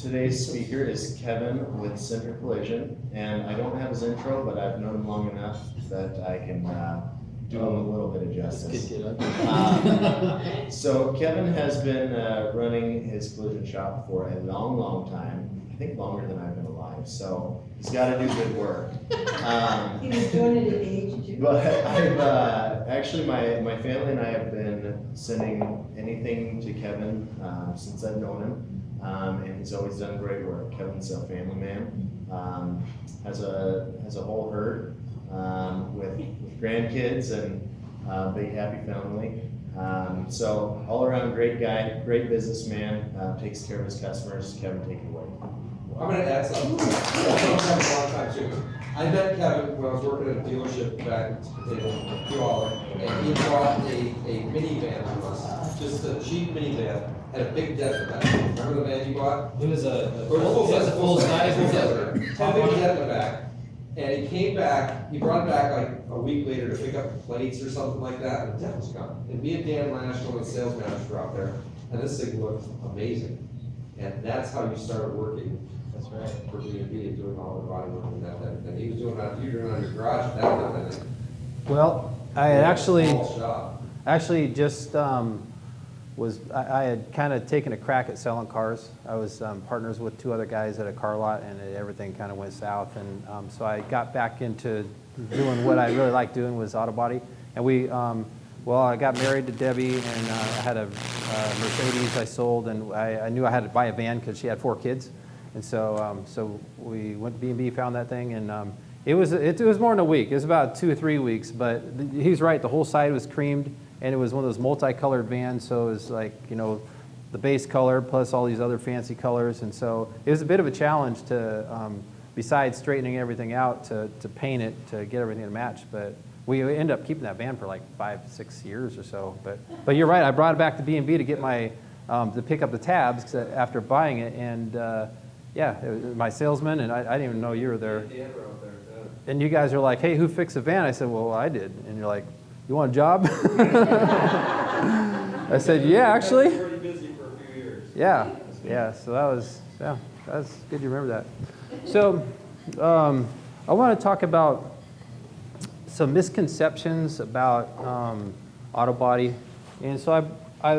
Today's speaker is Kevin with Center Collision, and I don't have his intro, but I've known him long enough that I can do him a little bit of justice. So Kevin has been running his collision shop for a long, long time. I think longer than I've been alive, so he's got to do good work. He was doing it at age 2. But I've actually, my family and I have been sending anything to Kevin since I've known him. And he's always done great work. Kevin's a family man, has a whole herd with grandkids and big happy family. So all around great guy, great businessman, takes care of his customers. Kevin, take it away. I'm going to add something. I've known Kevin a long time too. I met Kevin when I was working at a dealership back in Puyallup, and he brought a minivan to us, just a cheap minivan, had a big dent in the back. Remember the van you bought? It was a full size. big dent in the back. And he came back, he brought it back like a week later to pick up the plates or something like that, and the dent was gone. And me and Dan Lashton, the sales manager, were out there, and this thing looked amazing. And that's how you started working. That's right. For B&B and doing all the body work and that type of thing. He was doing that, you were doing it on your garage and that type of thing. Well, I had Small shop. actually just I had kind of taken a crack at selling cars. I was partners with 2 other guys at a car lot, and everything kind of went south. And so I got back into doing what I really liked doing, was auto body. And well, I got married to Debbie, and I had a Mercedes I sold, and I knew I had to buy a van because she had 4 kids. And so we went to B&B, found that thing, and it was more than a week. It was about 2 or 3 weeks, but he's right. The whole side was creamed, and it was one of those multicolored vans. So it was like, the base color plus all these other fancy colors, and so it was a bit of a challenge to, besides straightening everything out, to paint it, to get everything to match. But we ended up keeping that van for like 5-6 years or so. But you're right. I brought it back to B&B to get my to pick up the tabs after buying it, and. Yeah, it was my salesman, and I didn't even know you were there. And you guys are like, hey, who fixed the van? I said, well, I did. And you're like, you want a job? I said, yeah, actually. Pretty busy for a few years. Yeah, so that was good you remember that. So I want to talk about some misconceptions about auto body. And so I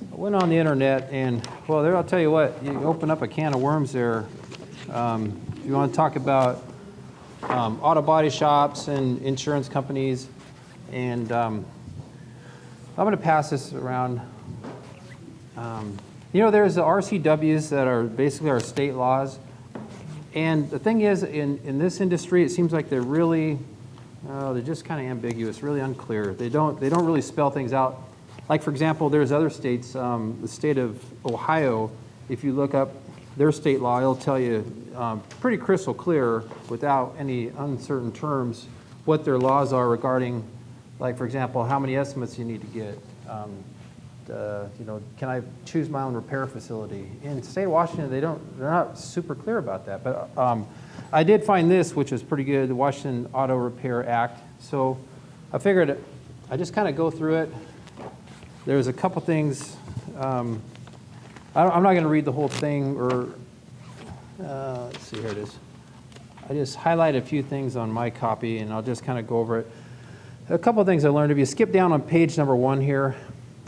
went on the internet, and well, there, I'll tell you what, you open up a can of worms there. If you want to talk about auto body shops and insurance companies, and I'm going to pass this around. There's the RCWs that are basically our state laws, and the thing is, in this industry, it seems like they're really, they're just kind of ambiguous, really unclear. They don't really spell things out. Like, for example, there's other states, the state of Ohio, if you look up their state law, it'll tell you pretty crystal clear, without any uncertain terms, what their laws are regarding, like, for example, how many estimates you need to get. Can I choose my own repair facility? In the state of Washington, they're not super clear about that. But I did find this, which is pretty good, the Washington Auto Repair Act. So I figured I just kind of go through it. There's a couple things. I'm not going to read the whole thing, or let's see, here it is. I just highlight a few things on my copy, and I'll just kind of go over it. A couple of things I learned. If you skip down on page number 1 here,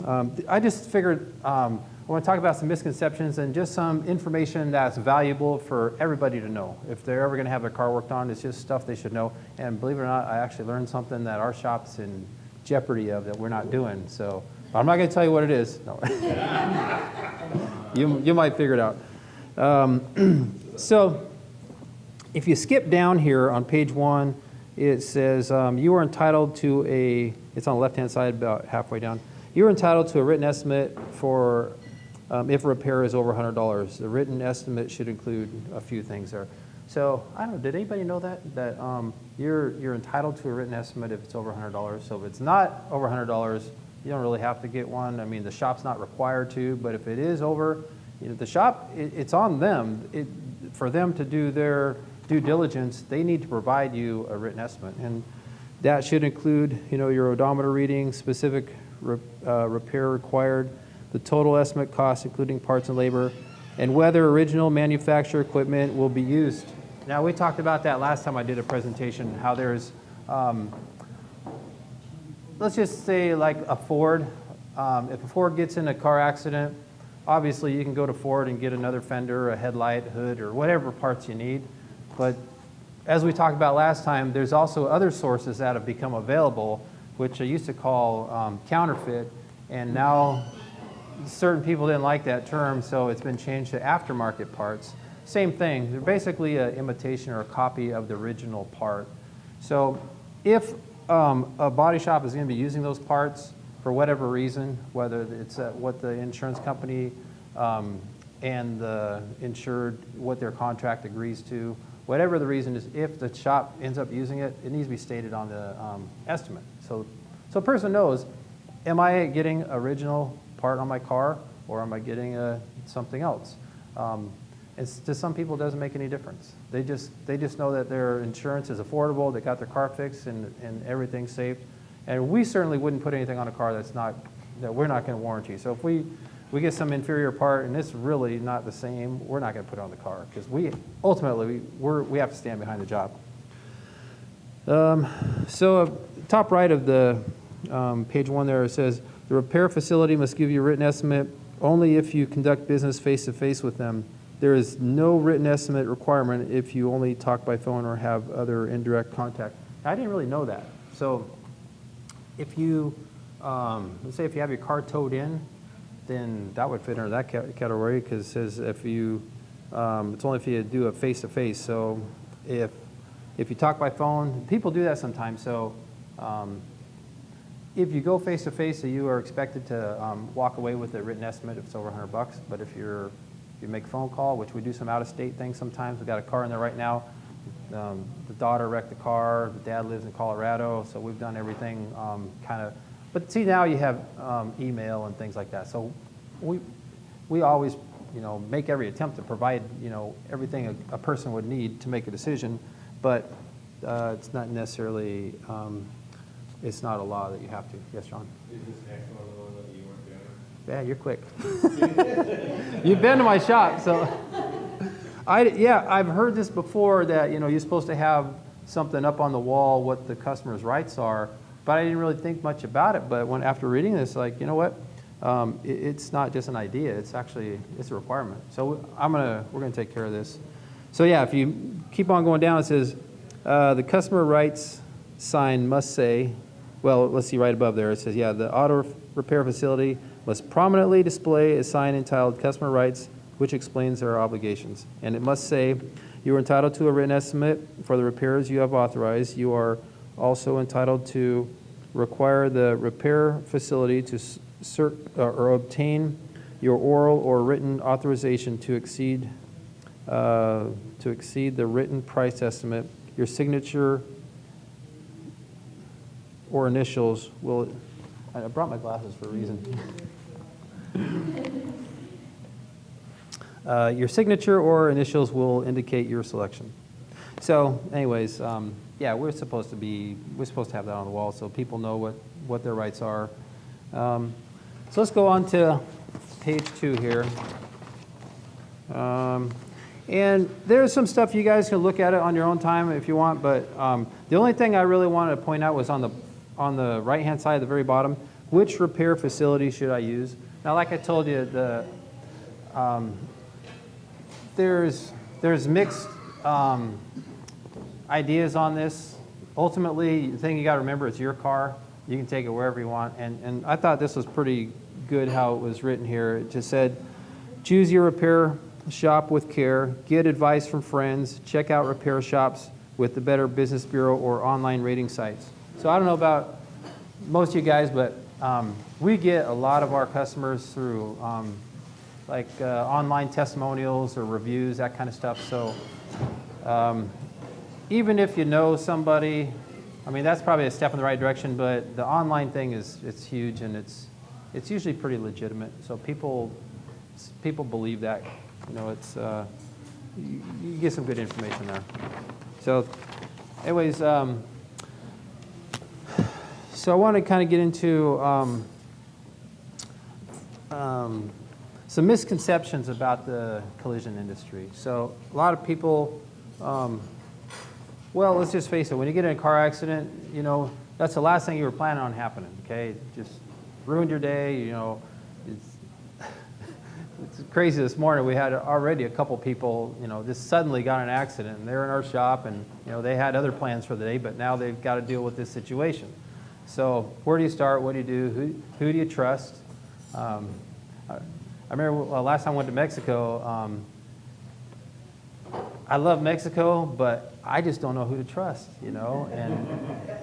I just figured I want to talk about some misconceptions and just some information that's valuable for everybody to know. If they're ever going to have their car worked on, it's just stuff they should know. And believe it or not, I actually learned something that our shop's in jeopardy of that we're not doing. So I'm not going to tell you what it is. No. You might figure it out. So if you skip down here on page 1, it says you are entitled to it's on the left-hand side about halfway down. You are entitled to a written estimate for if a repair is over $100. The written estimate should include a few things there. So I don't know, did anybody know that you're entitled to a written estimate if it's over $100? So if it's not over $100, you don't really have to get one. I mean, the shop's not required to, but if it is over, the shop, it's on them. For them to do their due diligence, they need to provide you a written estimate. And that should include, your odometer reading, specific repair required, the total estimate cost, including parts and labor, and whether original manufacturer equipment will be used. Now, we talked about that last time I did a presentation, how there's, let's just say like a Ford. If a Ford gets in a car accident, obviously you can go to Ford and get another fender, a headlight, hood, or whatever parts you need. But as we talked about last time, there's also other sources that have become available, which I used to call counterfeit, and now certain people didn't like that term, so it's been changed to aftermarket parts. Same thing, they're basically an imitation or a copy of the original part. So if a body shop is going to be using those parts for whatever reason, whether it's what the insurance company and the insured, what their contract agrees to, whatever the reason is, if the shop ends up using it, it needs to be stated on the estimate. So a person knows, am I getting original part on my car, or am I getting something else? To some people, it doesn't make any difference. They just know that their insurance is affordable, they got their car fixed, and everything's safe. And we certainly wouldn't put anything on a car that we're not going to warranty. So if we get some inferior part and it's really not the same, we're not going to put it on the car, because ultimately we have to stand behind the job. So top right of the page 1 there, it says, the repair facility must give you a written estimate only if you conduct business face-to-face with them. There is no written estimate requirement if you only talk by phone or have other indirect contact. I didn't really know that. So if you, let's say if you have your car towed in, then that would fit under that category, because it says if you, it's only if you do a face-to-face. So if you talk by phone, people do that sometimes. So if you go face-to-face, you are expected to walk away with a written estimate if it's over $100. But if you make a phone call, which we do some out-of-state things sometimes. We've got a car in there right now. The daughter wrecked the car. The dad lives in Colorado, so we've done everything kind of. But see, now you have email and things like that. So we always, make every attempt to provide, everything a person would need to make a decision. But it's not necessarily, it's not a law that you have to. Yes, John? Is this next one the one that you weren't doing? Yeah, you're quick. You've been to my shop, so. I've heard this before, that you're supposed to have something up on the wall what the customer's rights are, but I didn't really think much about it. But after reading this, like, you know what, it's not just an idea; it's a requirement. So we're gonna take care of this. So yeah, if you keep on going down, it says the customer rights sign must say. Well, let's see right above there. It says, the auto repair facility must prominently display a sign entitled "Customer Rights," which explains their obligations. And it must say, you are entitled to a written estimate for the repairs you have authorized. You are also entitled to require the repair facility to or obtain your oral or written authorization to exceed the written price estimate. Your signature or initials will. I brought my glasses for a reason. Your signature or initials will indicate your selection. So, anyways, we're supposed to have that on the wall so people know what their rights are. So let's go on to page 2 here. And there's some stuff you guys can look at it on your own time if you want, but the only thing I really wanted to point out was on the right-hand side at the very bottom, which repair facility should I use? Now, like I told you, there's mixed ideas on this. Ultimately, the thing you got to remember, it's your car. You can take it wherever you want. And I thought this was pretty good how it was written here. It just said, choose your repair shop with care, get advice from friends, check out repair shops with the Better Business Bureau or online rating sites. So I don't know about most of you guys, but we get a lot of our customers through online testimonials or reviews, that kind of stuff. So even if you know somebody, that's probably a step in the right direction, but the online thing it's huge, and it's usually pretty legitimate. So people believe that, it's you get some good information there. So anyways, so I want to kind of get into some misconceptions about the collision industry. So a lot of people, well, let's just face it, when you get in a car accident, you know, that's the last thing you were planning on happening, okay? It just ruined your day, you know. It's crazy. This morning we had already a couple people, you know, just suddenly got in an accident, and they're in our shop, and, you know, they had other plans for the day, but now they've got to deal with this situation. So where do you start? What do you do? Who do you trust? I remember last time I went to Mexico, I love Mexico, but I just don't know who to trust, you know, and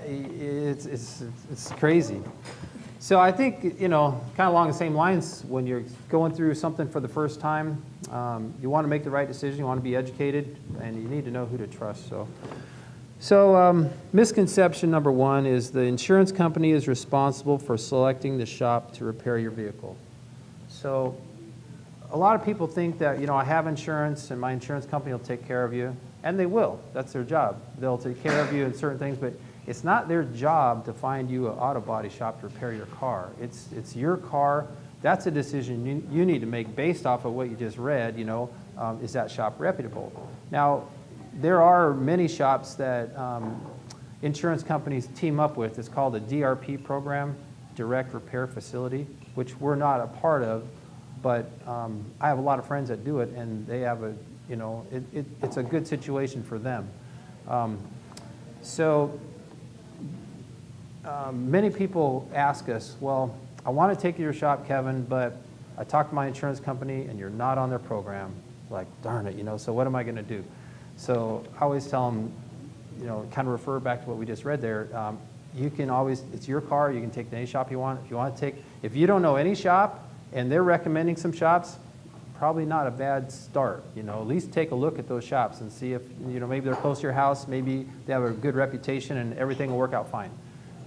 it's crazy. So I think, you know, kind of along the same lines, when you're going through something for the first time, you want to make the right decision, you want to be educated, and you need to know who to trust. So misconception number one is the insurance company is responsible for selecting the shop to repair your vehicle. So a lot of people think that, you know, I have insurance and my insurance company will take care of you, and they will. That's their job. They'll take care of you in certain things, but it's not their job to find you an auto body shop to repair your car. It's your car. That's a decision you need to make based off of what you just read, you know, is that shop reputable? Now, there are many shops that insurance companies team up with. It's called a DRP program, Direct Repair Facility, which we're not a part of, but I have a lot of friends that do it, and they have a, you know, it's a good situation for them. Many people ask us, well, I want to take you to your shop, Kevin, but I talked to my insurance company and you're not on their program. Like, darn it, you know, so what am I going to do? So I always tell them, you know, kind of refer back to what we just read there. You can always, it's your car, you can take to any shop you want. If you want to take, if you don't know any shop and they're recommending some shops, probably not a bad start, you know. At least take a look at those shops and see if, you know, maybe they're close to your house, maybe they have a good reputation and everything will work out fine.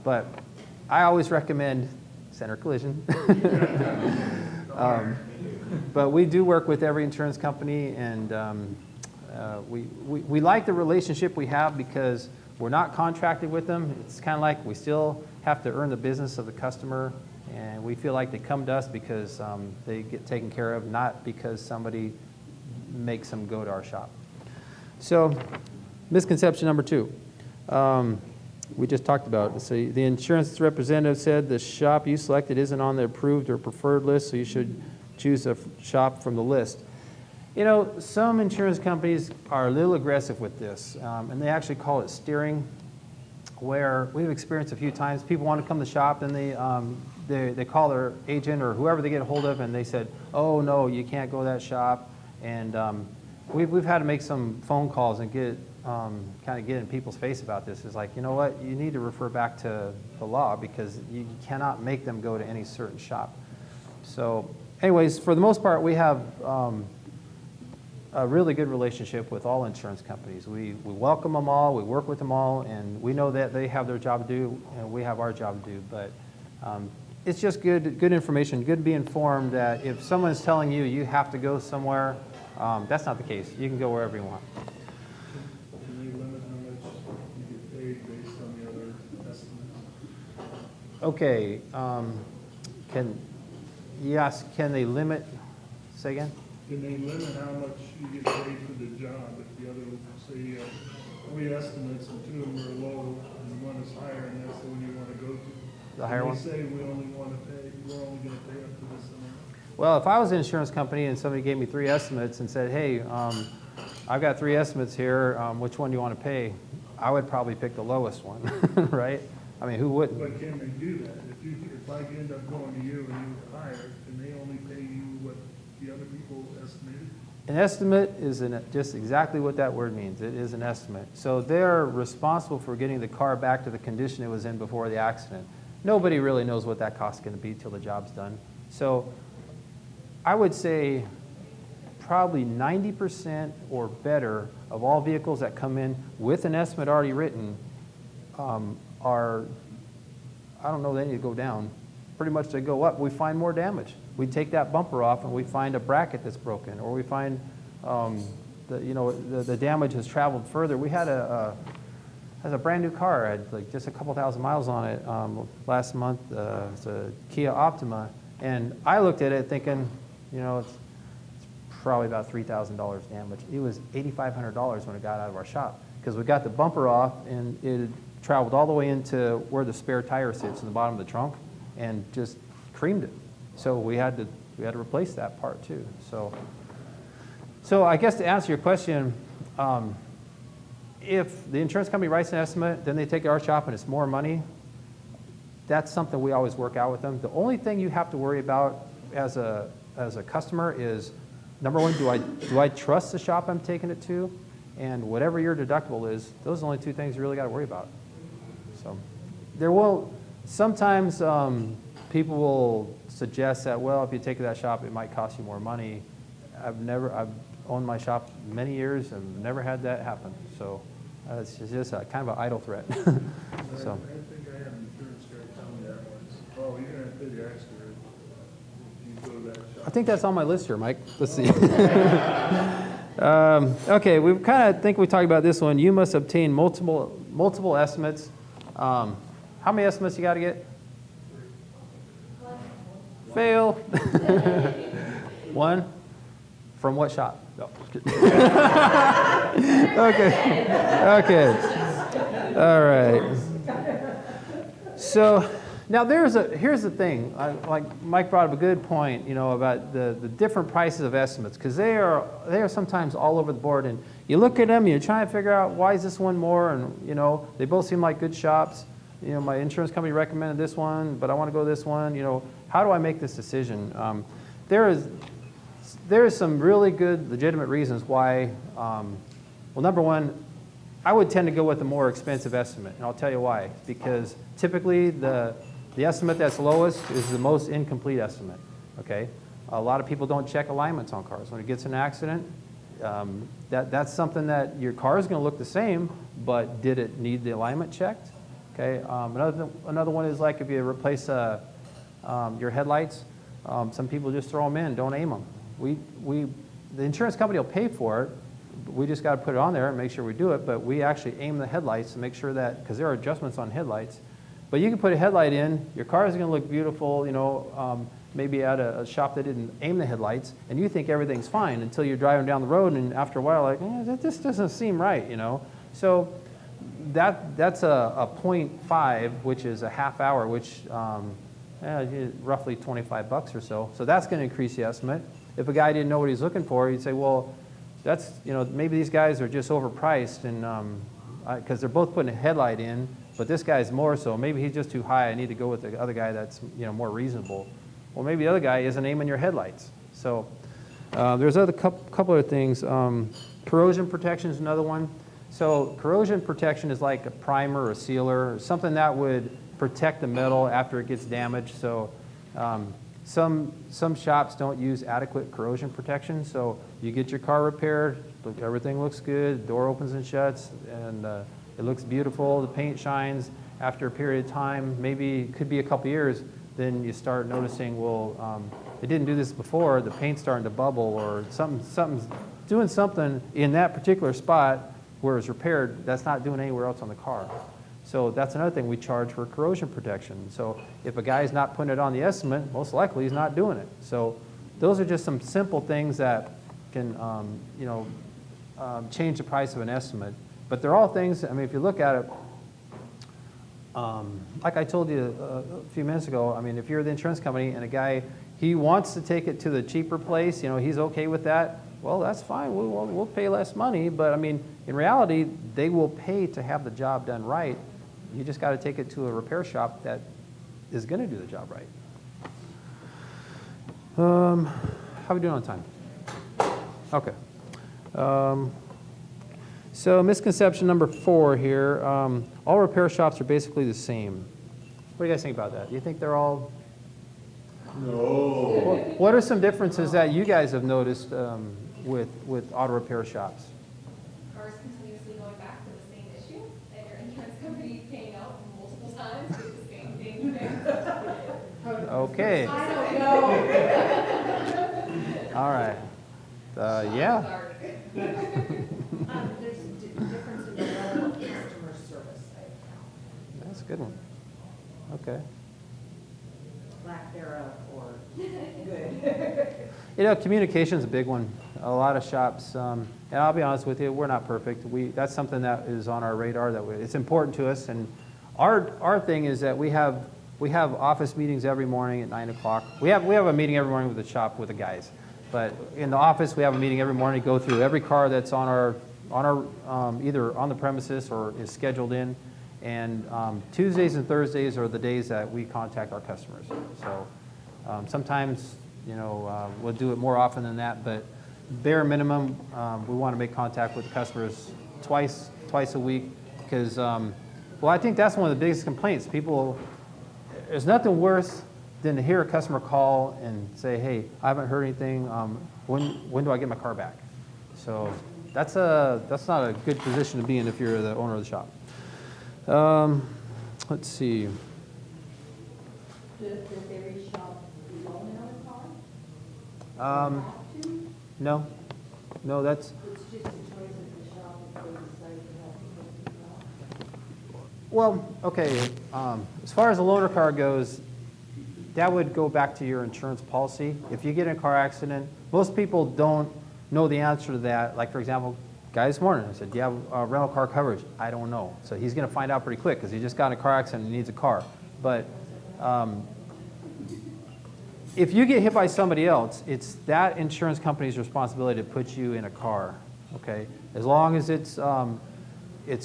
But I always recommend Center Collision. But we do work with every insurance company, and we like the relationship we have because we're not contracted with them. It's kind of like we still have to earn the business of the customer, and we feel like they come to us because they get taken care of, not because somebody makes them go to our shop. So, misconception number two. We just talked about it. So the insurance representative said the shop you selected isn't on the approved or preferred list, so you should choose a shop from the list. You know, some insurance companies are a little aggressive with this, and they actually call it steering, where we've experienced a few times. People want to come to the shop, and they call their agent or whoever they get a hold of, and they said, oh, no, you can't go to that shop. And we've had to make some phone calls and kind of get in people's face about this. It's like, you know what, you need to refer back to the law because you cannot make them go to any certain shop. So anyways, for the most part, we have a really good relationship with all insurance companies. We welcome them all, we work with them all, and we know that they have their job to do and we have our job to do. But it's just good information, good to be informed that if someone's telling you you have to go somewhere, that's not the case. You can go wherever you want. Can you limit how much you get paid based on the other estimates? Okay, can they limit, say again? Can they limit how much you get paid for the job if the other, say, 3 estimates and 2 of them are low and one is higher and that's the one you want to go to? The higher one? They say we only want to pay, we're only going to pay up to this amount. Well, if I was an insurance company and somebody gave me 3 estimates and said, hey, I've got 3 estimates here, which one do you want to pay? I would probably pick the lowest one, right? I mean, who wouldn't? But can they do that? If I end up going to you and you hire, can they only pay you what the other people estimated? An estimate is just exactly what that word means. It is an estimate. So they're responsible for getting the car back to the condition it was in before the accident. Nobody really knows what that cost is going to be till the job's done. So I would say probably 90% or better of all vehicles that come in with an estimate already written are, I don't know, they need to go down. Pretty much they go up. We find more damage. We take that bumper off and we find a bracket that's broken, or we find the damage has traveled further. We had a brand new car, I had like just a couple thousand miles on it last month. It's a Kia Optima, and I looked at it thinking, you know, it's probably about $3,000 damage. It was $8,500 when it got out of our shop because we got the bumper off and it traveled all the way into where the spare tire sits in the bottom of the trunk and just creamed it. So we had to replace that part too. So I guess to answer your question, if the insurance company writes an estimate, then they take it to our shop and it's more money, that's something we always work out with them. The only thing you have to worry about as a customer is, number one, do I trust the shop I'm taking it to? And whatever your deductible is, those are the only two things you really got to worry about. So there will, sometimes people will suggest that, well, if you take it to that shop, it might cost you more money. I've owned my shop many years and never had that happen. So it's just a kind of an idle threat. So. I think I had an insurance guy tell me that once. Oh, you're gonna have to pay the extra if you go to that shop. I think that's on my list here, Mike. Let's see. Okay, we kind of think we talked about this one. You must obtain multiple estimates. How many estimates you got to get? Fail. One. From what shop? No. Okay. All right. So now here's the thing. Like Mike brought up a good point, you know, about the different prices of estimates, because they are sometimes all over the board, and you look at them, and you're trying to figure out why is this one more, and you know they both seem like good shops. You know, my insurance company recommended this one, but I want to go this one. You know, how do I make this decision? There is some really good, legitimate reasons why. Well, number one, I would tend to go with the more expensive estimate, and I'll tell you why. Because typically the estimate that's lowest is the most incomplete estimate. Okay, a lot of people don't check alignments on cars. When it gets in an accident, that's something that your car is going to look the same, but did it need the alignment checked? Okay. Another one is like if you replace your headlights. Some people just throw them in, don't aim them. The insurance company will pay for it. We just got to put it on there and make sure we do it. But we actually aim the headlights to make sure that, because there are adjustments on headlights. But you can put a headlight in. Your car is going to look beautiful. You know, maybe at a shop that didn't aim the headlights, and you think everything's fine until you're driving down the road, and after a while, like, this doesn't seem right. You know, so that's a 0.5, which is a half hour, which roughly $25 or so. So that's going to increase the estimate. If a guy didn't know what he's looking for, he'd say, well, that's, you know, maybe these guys are just overpriced, and because they're both putting a headlight in, but this guy's more, so maybe he's just too high. I need to go with the other guy that's, you know, more reasonable. Well, maybe the other guy isn't aiming your headlights. So there's other couple of things. Corrosion protection is another one. So corrosion protection is like a primer or a sealer, or something that would protect the metal after it gets damaged. So some shops don't use adequate corrosion protection. So you get your car repaired, everything looks good, the door opens and shuts, and it looks beautiful, the paint shines. After a period of time, maybe it could be a couple years, then you start noticing, well, it didn't do this before, the paint's starting to bubble, or something's doing something in that particular spot where it's repaired that's not doing anywhere else on the car. So that's another thing we charge for corrosion protection. So if a guy's not putting it on the estimate, most likely he's not doing it. So those are just some simple things that can change the price of an estimate. But they're all things, I mean, if you look at it, like I told you a few minutes ago, I mean, if you're the insurance company and a guy, he wants to take it to the cheaper place, you know, he's okay with that, well, that's fine, we'll pay less money. But I mean, in reality, they will pay to have the job done right. You just got to take it to a repair shop that is going to do the job right. How are we doing on time? Okay. So misconception number 4 here. All repair shops are basically the same. What do you guys think about that? Do you think they're all? No. What are some differences that you guys have noticed with auto repair shops? Cars continuously going back to the same issue, and your insurance company paying out multiple times to do the same thing there. Okay. I don't know. All right. Yeah. Sorry. There's a difference in the level of customer service, I found. That's a good one. Okay. lack thereof, or good? You know, communication's a big one. A lot of shops, and I'll be honest with you, we're not perfect. That's something that is on our radar, it's important to us. And our thing is that we have office meetings every morning at 9 o'clock. We have a meeting every morning with the shop with the guys. But in the office, we have a meeting every morning to go through every car that's on our either on the premises or is scheduled in. And Tuesdays and Thursdays are the days that we contact our customers. So sometimes, you know, we'll do it more often than that, but bare minimum, we want to make contact with customers twice a week because, well, I think that's one of the biggest complaints. People, there's nothing worse than to hear a customer call and say, hey, I haven't heard anything. When do I get my car back? So that's not a good position to be in if you're the owner of the shop. Let's see. Does every shop loan out a car? No, that's, It's just a choice of the shop if they decide to have to go to the well, okay, as far as the loaner car goes, that would go back to your insurance policy. If you get in a car accident, most people don't know the answer to that. Like, for example, guy this morning, I said, do you have rental car coverage? I don't know. So he's going to find out pretty quick because he just got in a car accident and needs a car. But if you get hit by somebody else, it's that insurance company's responsibility to put you in a car, okay? As long as it's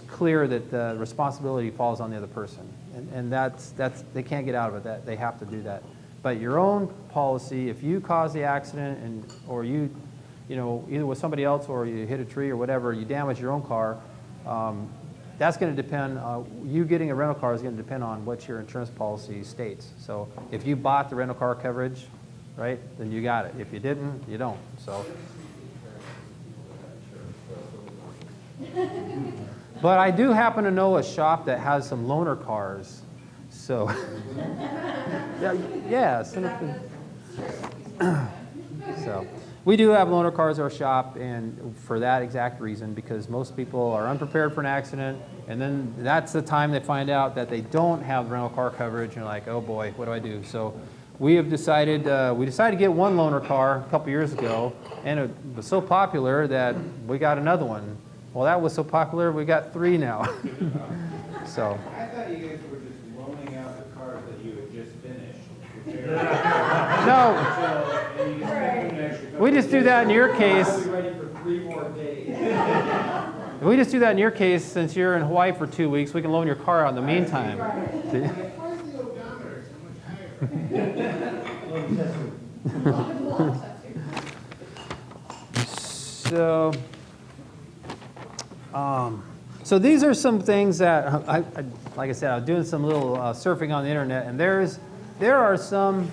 clear that the responsibility falls on the other person. And that's they can't get out of it. They have to do that. But your own policy, if you cause the accident or you know, either with somebody else or you hit a tree or whatever, you damage your own car, that's going to depend, you getting a rental car is going to depend on what your insurance policy states. So if you bought the rental car coverage, right, then you got it. If you didn't, you don't. So. But I do happen to know a shop that has some loaner cars. So, yeah. So we do have loaner cars at our shop, and for that exact reason, because most people are unprepared for an accident, and then that's the time they find out that they don't have rental car coverage, and like, oh boy, what do I do? So we have decided, to get one loaner car a couple years ago, and it was so popular that we got another one. Well, that was so popular, we got 3 now. So. I thought you guys were just loaning out the cars that you had just finished. No. And you spent an extra We just do that in your case. I'll be ready for 3 more days. We just do that in your case, since you're in Hawaii for 2 weeks, we can loan your car out in the meantime. See? Why is the odometer so much higher? So these are some things that, like I said, I was doing some little surfing on the internet, and there are some,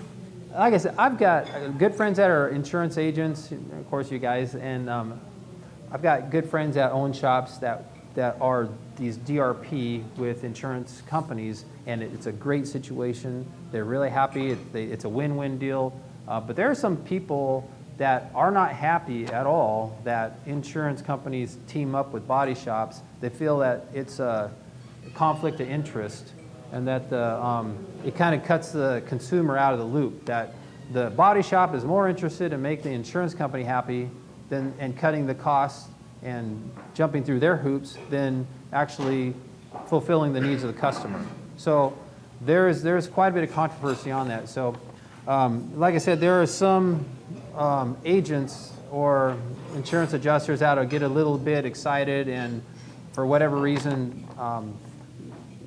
like I said, I've got good friends that are insurance agents, of course you guys, and I've got good friends that own shops that are these DRP with insurance companies, and it's a great situation. They're really happy. It's a win-win deal. But there are some people that are not happy at all that insurance companies team up with body shops. They feel that it's a conflict of interest, and that it kind of cuts the consumer out of the loop, that the body shop is more interested in making the insurance company happy and cutting the costs and jumping through their hoops than actually fulfilling the needs of the customer. So there's quite a bit of controversy on that. So like I said, there are some agents or insurance adjusters out to get a little bit excited, and for whatever reason,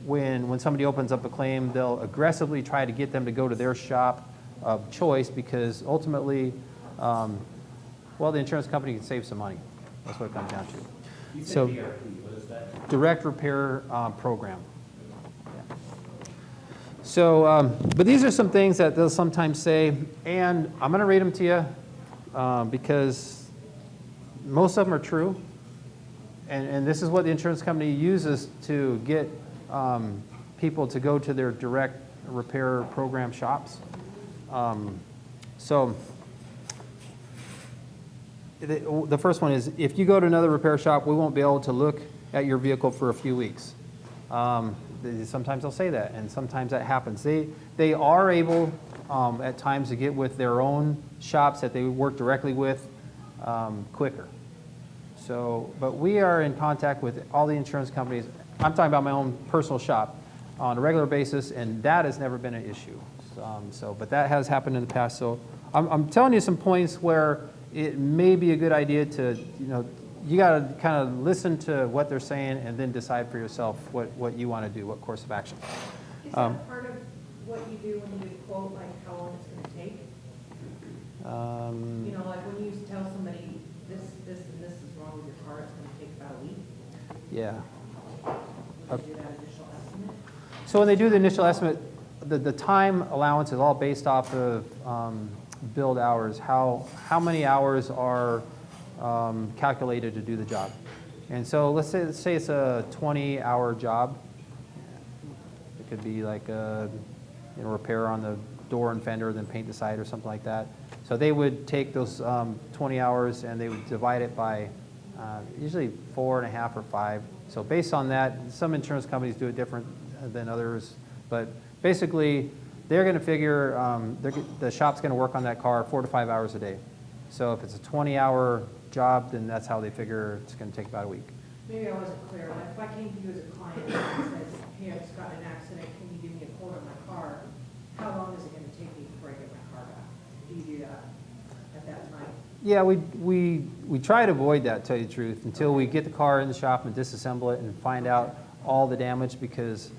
when somebody opens up a claim, they'll aggressively try to get them to go to their shop of choice, because ultimately, well, the insurance company can save some money. That's what it comes down to. You said So, DRP, what is that? direct repair program. Yeah. So, but these are some things that they'll sometimes say, and I'm going to read them to you because most of them are true. And this is what the insurance company uses to get people to go to their direct repair program shops. So the first one is, if you go to another repair shop, we won't be able to look at your vehicle for a few weeks. Sometimes they'll say that, and sometimes that happens. They are able at times to get with their own shops that they work directly with quicker. So, but we are in contact with all the insurance companies. I'm talking about my own personal shop on a regular basis, and that has never been an issue. But that has happened in the past. So I'm telling you some points where it may be a good idea to, you got to kind of listen to what they're saying and then decide for yourself what you want to do, what course of action. Is that part of what you do when you quote, like how long it's gonna take? Like when you tell somebody this, and this is wrong with your car, it's gonna take about a week? Yeah. Would you do that initial estimate? So when they do the initial estimate, the time allowance is all based off of billed hours, how many hours are calculated to do the job. And so let's say it's a 20-hour job. It could be like a repair on the door and fender, then paint the side or something like that. So they would take those 20 hours and they would divide it by usually 4.5 or 5. So based on that, some insurance companies do it different than others, but basically they're going to figure the shop's going to work on that car 4 to 5 hours a day. So if it's a 20-hour job, then that's how they figure it's going to take about a week. Maybe I wasn't clear. Like if I came to you as a client and says, hey, I just got in an accident, can you give me a quote on my car? How long is it going to take me before I get my car back? Do you do that at that time? Yeah, we try to avoid that, to tell you the truth, until we get the car in the shop and disassemble it and find out all the damage, because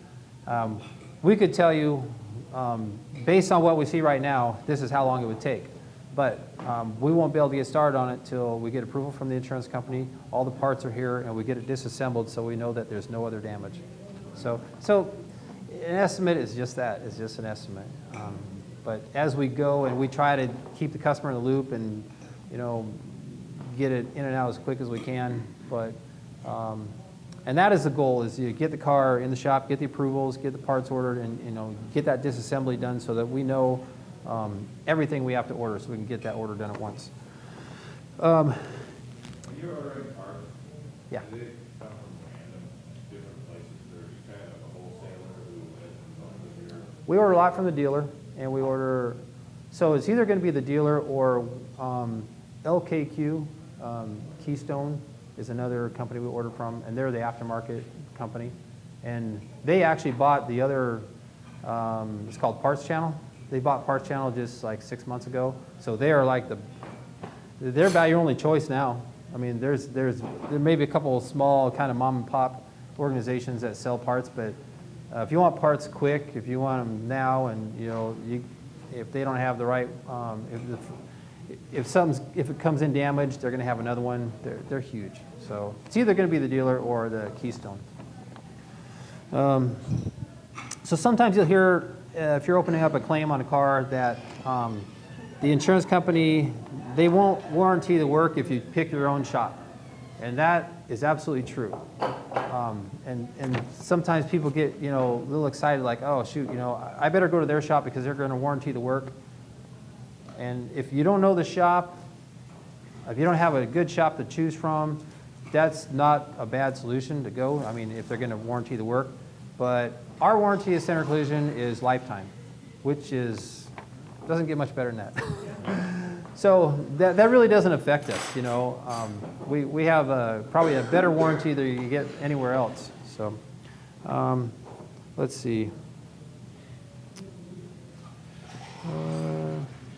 we could tell you, based on what we see right now, this is how long it would take. But we won't be able to get started on it till we get approval from the insurance company, all the parts are here, and we get it disassembled so we know that there's no other damage. So an estimate is just that, it's just an estimate. But as we go and we try to keep the customer in the loop and get it in and out as quick as we can, but and that is the goal, is you get the car in the shop, get the approvals, get the parts ordered, and get that disassembly done so that we know everything we have to order, so we can get that order done at once. When you're ordering parts, Yeah. do they come from random different places, or are you kind of a wholesaler who has some of your? We order a lot from the dealer, and we order, so it's either going to be the dealer or LKQ, Keystone is another company we order from, and they're the aftermarket company. And they actually bought the other, it's called Parts Channel. They bought Parts Channel just like 6 months ago. So they are like they're about your only choice now. I mean, there may be a couple of small kind of mom and pop organizations that sell parts, but if you want parts quick, if you want them now, and if they don't have the right, if it comes in damaged, they're going to have another one. They're huge. So it's either going to be the dealer or the Keystone. So sometimes you'll hear, if you're opening up a claim on a car, that the insurance company, they won't warranty the work if you pick your own shop. And that is absolutely true. And sometimes people get, a little excited, like, oh, shoot, I better go to their shop because they're going to warranty the work. And if you don't know the shop, if you don't have a good shop to choose from, that's not a bad solution to go. I mean, if they're going to warranty the work. But our warranty of center collision is lifetime, which doesn't get much better than that. So that really doesn't affect us, We have probably a better warranty than you get anywhere else. So let's see.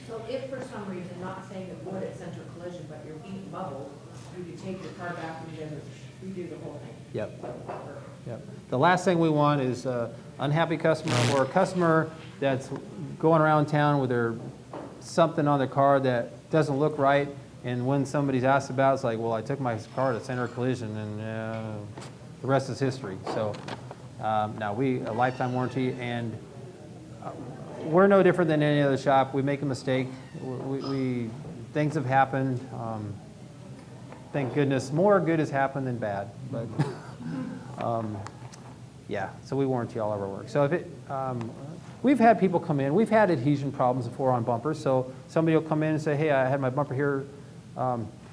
So if for some reason, not saying it would at center collision, but you're being bubbled, you could take your car back and then redo the whole thing? Yep. The last thing we want is an unhappy customer or a customer that's going around town with something on their car that doesn't look right, and when somebody's asked about it, it's like, well, I took my car to center collision, and the rest is history. So now a lifetime warranty, and we're no different than any other shop. We make a mistake. Things have happened. Thank goodness, more good has happened than bad. But yeah, so we warranty all of our work. So if we've had people come in. We've had adhesion problems before on bumpers. So somebody will come in and say, hey, I had my bumper here.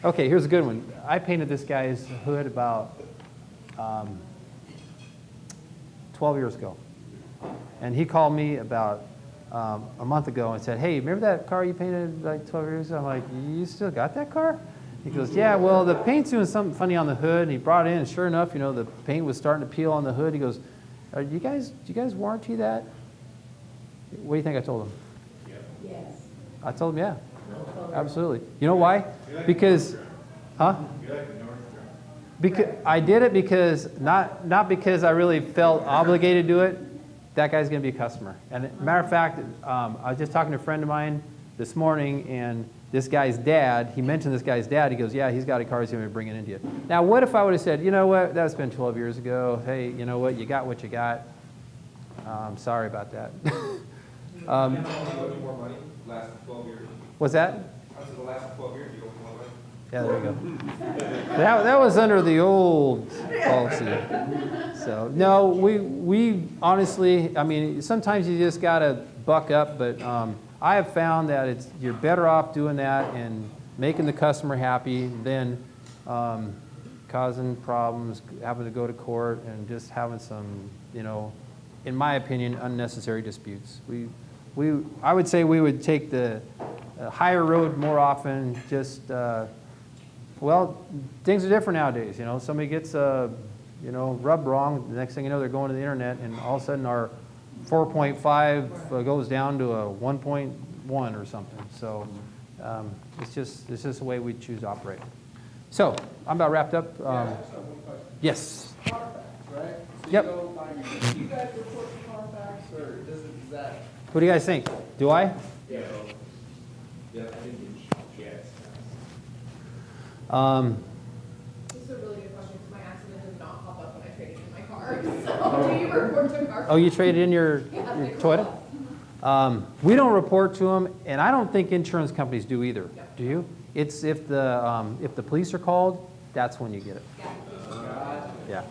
Okay, here's a good one. I painted this guy's hood about 12 years ago. And he called me about a month ago and said, hey, remember that car you painted like 12 years ago? I'm like, you still got that car? He goes, yeah, well, the paint's doing something funny on the hood. And he brought it in, and sure enough, you know, the paint was starting to peel on the hood. He goes, do you guys warranty that? What do you think I told him? Yes. I told him, yeah, absolutely. You know why? Because, huh? Because I did it because, not because I really felt obligated to do it. That guy's going to be a customer. And matter of fact, I was just talking to a friend of mine this morning, and this guy's dad, he mentioned this guy's dad. He goes, yeah, he's got a car, he's going to bring it into you. Now, what if I would have said, you know what, that's been 12 years ago. Hey, you know what, you got what you got. I'm sorry about that. How long you owe me more money? Last 12 years? What's that? I said the last 12 years, you owe me more money? Yeah, there you go. That was under the old policy. So, no, we honestly, I mean, sometimes you just got to buck up, but I have found that you're better off doing that and making the customer happy than causing problems, having to go to court, and just having some, you know, in my opinion, unnecessary disputes. I would say we would take the higher road more often. Just well, things are different nowadays. You know, somebody gets you know, rubbed wrong. The next thing you know, they're going to the internet, and all of a sudden our 4.5 goes down to a 1.1 or something. So it's just the way we choose to operate. So I'm about wrapped up. Yes. Carfax, right? So Yep. You go buy do you guys report to Carfax, or does that? What do you guys think? Do I? Yeah. Yeah, I think yes. This is a really good question, because my accident did not pop up when I traded in my car. So do you report to car? Oh, you traded in your Yeah, Toyota? We don't report to them, and I don't think insurance companies do either. Do you? It's if the police are called, that's when you get it. Yeah.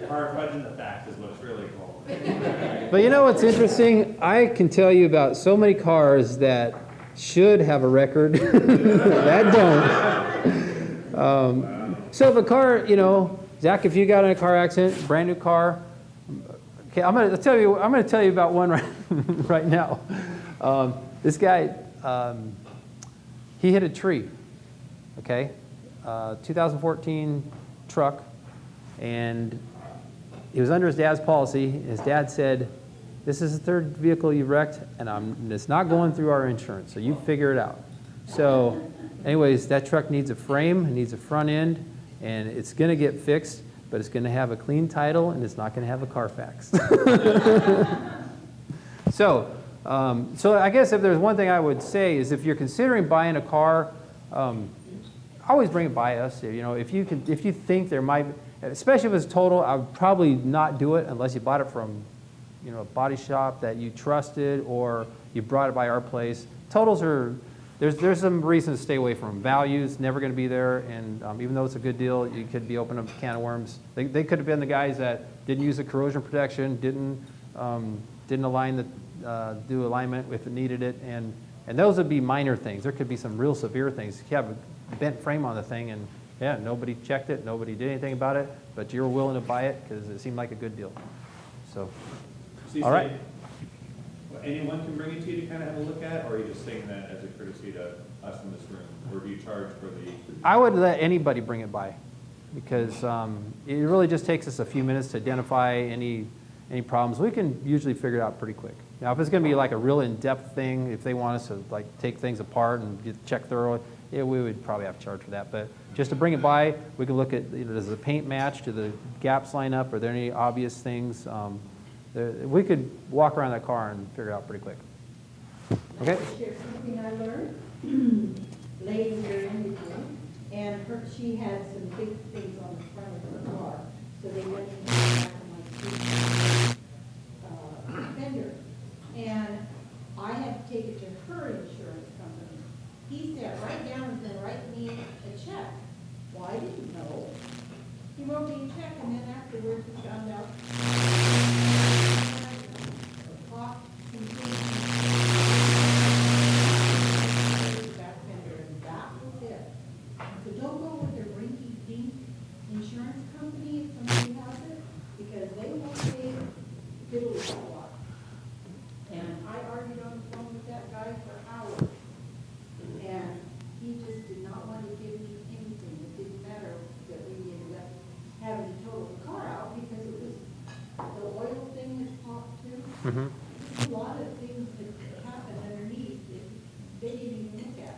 Car fudging the facts is what it's really called. But you know what's interesting? I can tell you about so many cars that should have a record that don't. So if a car, you know, Zach, if you got in a car accident, brand new car, okay, I'm gonna tell you about one right now. This guy, he hit a tree. Okay, 2014 truck, and he was under his dad's policy. His dad said, this is the third vehicle you've wrecked, and it's not going through our insurance, so you figure it out. So anyways, that truck needs a frame, it needs a front end, and it's going to get fixed, but it's going to have a clean title, and it's not going to have a Carfax. So I guess if there's one thing I would say is if you're considering buying a car, always bring it by us. You know, if you think there might, especially if it's total, I would probably not do it unless you bought it from, you know, a body shop that you trusted, or you brought it by our place. Totals are, there's some reason to stay away from them. Value's never going to be there, and even though it's a good deal, you could be opening up a can of worms. They could have been the guys that didn't use the corrosion protection, didn't align do alignment if it needed it, and those would be minor things. There could be some real severe things. If you have a bent frame on the thing, and yeah, nobody checked it, nobody did anything about it, but you were willing to buy it because it seemed like a good deal. So, you all right. say anyone can bring it to you to kind of have a look at, or are you just saying that as a courtesy to us in this room, or do you charge for the? I would let anybody bring it by, because it really just takes us a few minutes to identify any problems. We can usually figure it out pretty quick. Now, if it's going to be like a real in-depth thing, if they want us to like take things apart and check thoroughly, yeah, we would probably have to charge for that. But just to bring it by, we can look at, you know, does the paint match? Do the gaps line up? Are there any obvious things? We could walk around that car and figure it out pretty quick. Okay? Share something I learned. Lady here in between, and she had some big things on the front of her car, so they went into the back of my fender, and I had to take it to her insurance company. He sat right down and then write me a check. Well, I didn't know. He wrote me a check, and then afterwards we found out. Back fender, and that was it. So don't go with a rinky-dink insurance company if somebody has it, because they won't pay fiddly not want to give me anything. It didn't matter that we ended up having to total the car out because it was the oil thing that popped too. Mhm. A lot of things that happened underneath that they didn't even look at.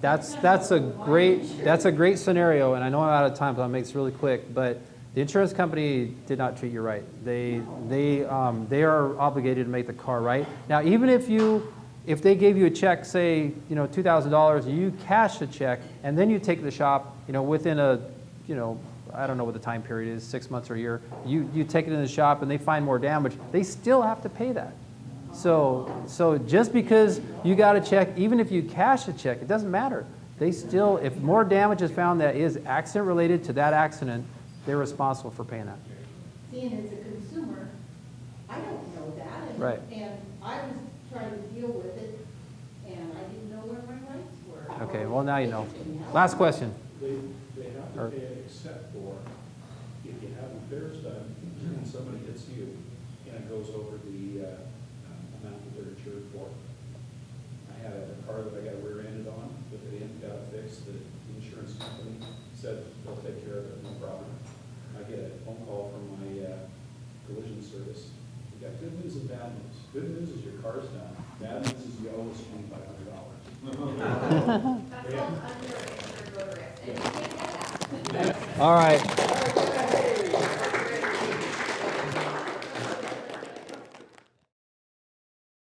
That's a great scenario, and I know I'm out of time, so I'll make this really quick, but the insurance company did not treat you right. They are obligated to make the car right. Now, even if they gave you a check, say, $2,000, you cash the check, and then you take it to the shop, within I don't know what the time period is, 6 months or a year, you take it in the shop and they find more damage, they still have to pay that. So just because you got a check, even if you cash a check, it doesn't matter. They still, if more damage is found that is accident related to that accident, they're responsible for paying that. Seeing as a consumer, I don't know that. Right. And I was trying to deal with it, and I didn't know where my rights were. Okay, well, now you know. Last question. They have to pay it except for if you have repairs done and somebody hits you and it goes over the amount that they're insured for. I had a car that I got rear-ended on, but they got it fixed. The insurance company said they'll take care of it, no problem. I get a phone call from my collision service. We got good news and bad news. Good news is your car's done. Bad news is you owe us $2,500. That's called underinsured motorist, and you can't get that. All right.